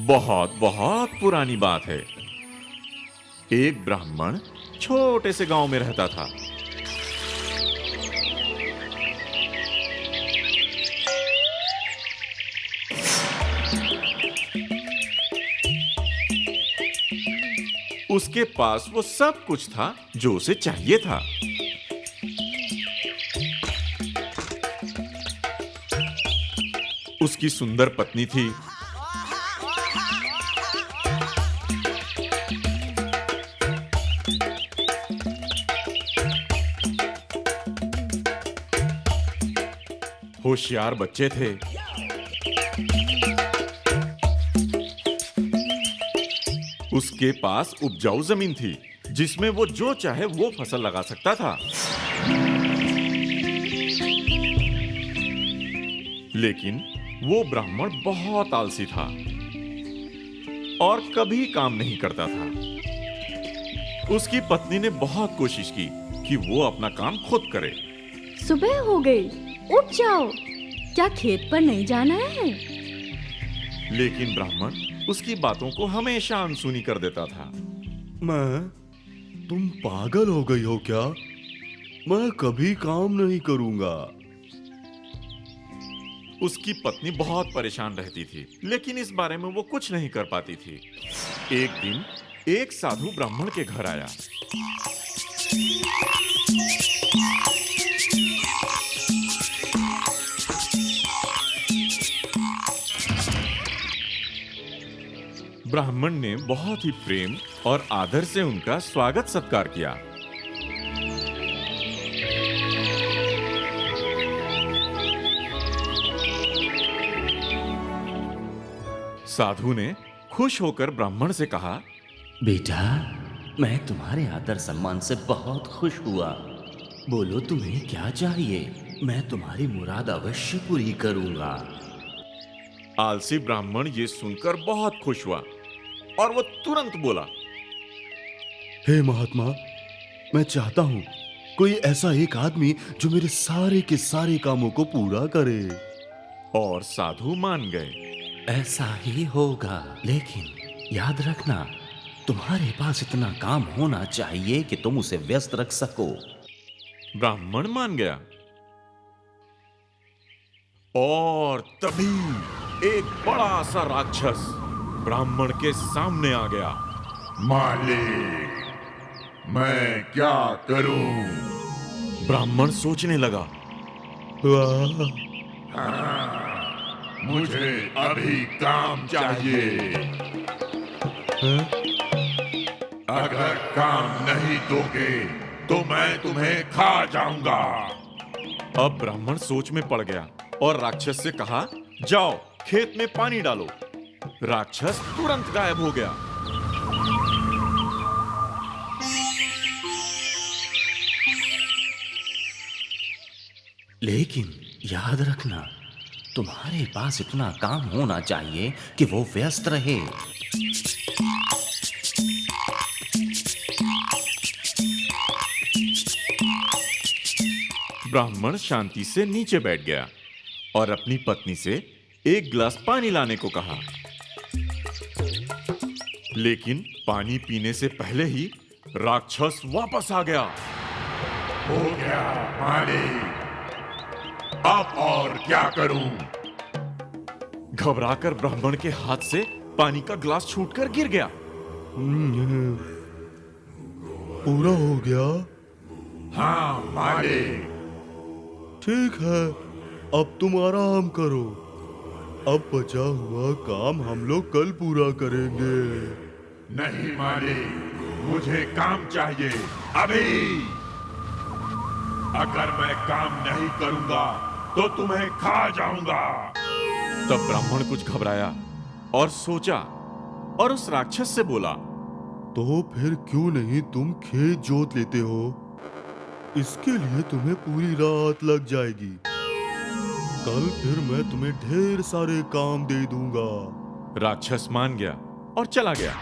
बहुत बहुत पुरानी बात है। एक ब्राह्मण छोटे से गांव में रहता था। उसके पास वो सब कुछ था जो उसे चाहिए था। उसकी सुंदर पत्नी थी। होशियार बच्चे थे। उसके पास उपजाऊ जमीन थी जिसमें वो जो चाहे वो फसल लगा सकता था। लेकिन वो ब्राह्मण बहुत आलसी था और कभी काम नहीं करता था। उसकी पत्नी ने बहुत कोशिश की कि वो अपना काम खुद करे। सुबह हो गई, उठ जाओ। क्या खेत पर नहीं जाना है? लेकिन ब्राह्मण उसकी बातों को हमेशा अनसुनी कर देता था। तुम पागल हो गई हो क्या? मैं कभी काम नहीं करूंगा। उसकी पत्नी बहुत परेशान रहती थी, लेकिन इस बारे में वो कुछ नहीं कर पाती थी। एक दिन एक साधु ब्राह्मण के घर आया। ब्राह्मण ने बहुत ही प्रेम और आदर से उनका स्वागत सत्कार किया। साधु ने खुश होकर ब्राह्मण से कहा, बेटा, मैं तुम्हारे आदर सम्मान से बहुत खुश हुआ। बोलो तुम्हें क्या चाहिए, मैं तुम्हारी मुराद अवश्य पूरी करूंगा। आलसी ब्राह्मण ये सुनकर बहुत खुश हुआ और वो तुरंत बोला, हे महात्मा, मैं चाहता हूँ कोई ऐसा एक आदमी जो मेरे सारे के सारे कामों को पूरा करे। और साधु मान गए। ऐसा ही होगा, लेकिन याद रखना, तुम्हारे पास इतना काम होना चाहिए कि तुम उसे व्यस्त रख सको। ब्राह्मण मान गया। और तभी एक बड़ा सा राक्षस ब्राह्मण के सामने आ गया। मालिक, मैं क्या करूं? ब्राह्मण सोचने लगा, मुझे अभी काम चाहिए। अगर काम नहीं दोगे तो मैं तुम्हें खा जाऊंगा। अब ब्राह्मण सोच में पड़ गया और राक्षस से कहा, जाओ खेत में पानी डालो। राक्षस तुरंत गायब हो गया। लेकिन याद रखना, तुम्हारे पास इतना काम होना चाहिए कि वो व्यस्त रहे। ब्राह्मण शांति से नीचे बैठ गया और अपनी पत्नी से एक गिलास पानी लाने को कहा। लेकिन पानी पीने से पहले ही राक्षस वापस आ गया। हो गया मालिक, अब और क्या करूं? घबराकर ब्राह्मण के हाथ से पानी का गिलास छूटकर गिर गया। पूरा हो गया? हाँ मालिक। ठीक है, अब तुम आराम करो। अब बचा हुआ काम हम लोग कल पूरा करेंगे। नहीं मालिक, मुझे काम चाहिए अभी। अगर मैं काम नहीं करूंगा तो तुम्हें खा जाऊंगा। तब ब्राह्मण कुछ घबराया और सोचा और उस राक्षस से बोला, तो फिर क्यों नहीं तुम खेत जोत लेते हो? इसके लिए तुम्हें पूरी रात लग जाएगी। कल फिर मैं तुम्हें ढेर सारे काम दे दूंगा। राक्षस मान गया और चला गया।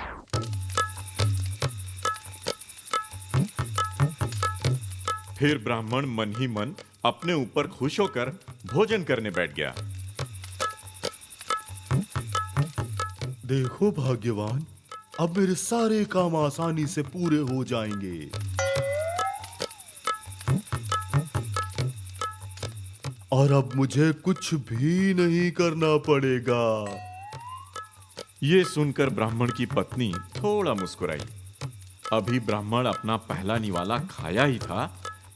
फिर ब्राह्मण मन ही मन अपने ऊपर खुश होकर भोजन करने बैठ गया। देखो भाग्यवान, अब मेरे सारे काम आसानी से पूरे हो जाएंगे। और अब मुझे कुछ भी नहीं करना पड़ेगा। ये सुनकर ब्राह्मण की पत्नी थोड़ा मुस्कुराई। अभी ब्राह्मण अपना पहला निवाला खाया ही था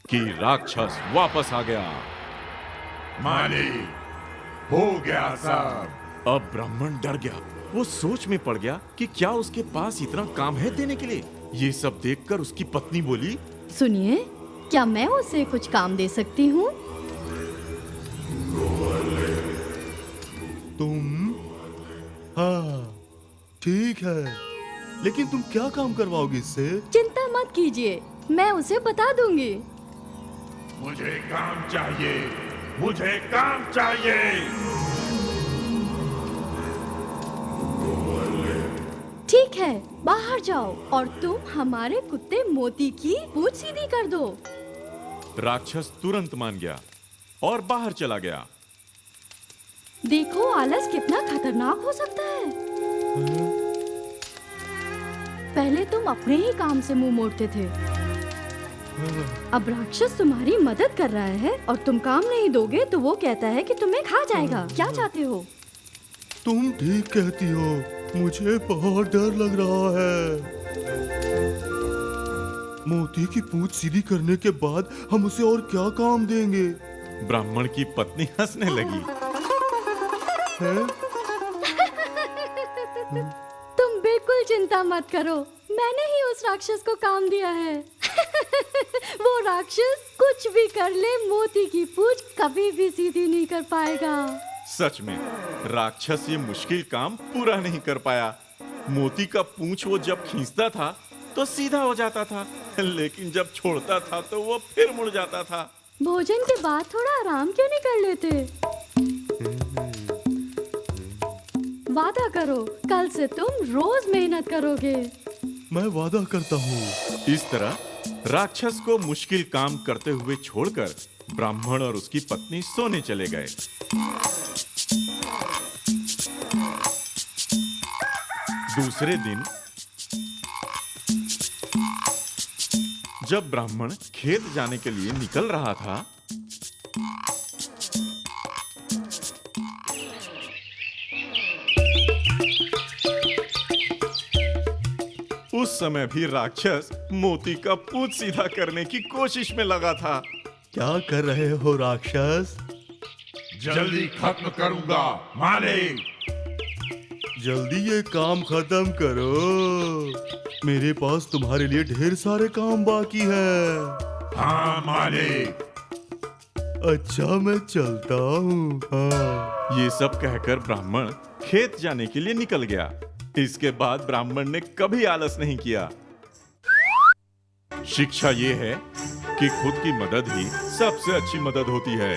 कि राक्षस वापस आ गया। मालिक, हो गया सब। अब ब्राह्मण डर गया। वो सोच में पड़ गया कि क्या उसके पास इतना काम है देने के लिए। ये सब देखकर उसकी पत्नी बोली, सुनिए, क्या मैं उसे कुछ काम दे सकती हूँ? तुम? हाँ, ठीक है, लेकिन तुम क्या काम करवाओगे इससे? चिंता मत कीजिए, मैं उसे बता दूंगी। मुझे काम चाहिए, मुझे काम चाहिए। ठीक है, बाहर जाओ और तुम हमारे कुत्ते मोती की पूंछ सीधी कर दो। राक्षस तुरंत मान गया और बाहर चला गया। देखो आलस कितना खतरनाक हो सकता है। पहले तुम अपने ही काम से मुंह मोड़ते थे, अब राक्षस तुम्हारी मदद कर रहा है और तुम काम नहीं दोगे तो वो कहता है कि तुम्हें खा जाएगा। क्या चाहते हो? तुम ठीक कहती हो, मुझे बहुत डर लग रहा है। मोती की पूंछ सीधी करने के बाद हम उसे और क्या काम देंगे? ब्राह्मण की पत्नी हंसने लगी। हैं? तुम बिल्कुल चिंता मत करो, मैंने ही उस राक्षस को काम दिया है। वो राक्षस कुछ भी कर ले, मोती की पूंछ कभी भी सीधी नहीं कर पाएगा। सच में राक्षस ये मुश्किल काम पूरा नहीं कर पाया। मोती का पूंछ वो जब खींचता था तो सीधा हो जाता था, लेकिन जब छोड़ता था तो वो फिर मुड़ जाता था। भोजन के बाद थोड़ा आराम क्यों नहीं कर लेते? वादा करो, कल से तुम रोज मेहनत करोगे। मैं वादा करता हूँ। इस तरह राक्षस को मुश्किल काम करते हुए छोड़कर ब्राह्मण और उसकी पत्नी सोने चले गए। दूसरे दिन जब ब्राह्मण खेत जाने के लिए निकल रहा था, उस समय भी राक्षस मोती का पूंछ सीधा करने की कोशिश में लगा था। क्या कर रहे हो राक्षस? जल्दी खत्म करूंगा मालिक। जल्दी ये काम खत्म करो, मेरे पास तुम्हारे लिए ढेर सारे काम बाकी है। हाँ मालिक। अच्छा, मैं चलता हूँ। हाँ। ये सब कहकर ब्राह्मण खेत जाने के लिए निकल गया। इसके बाद ब्राह्मण ने कभी आलस नहीं किया। शिक्षा ये है कि खुद की मदद ही सबसे अच्छी मदद होती है।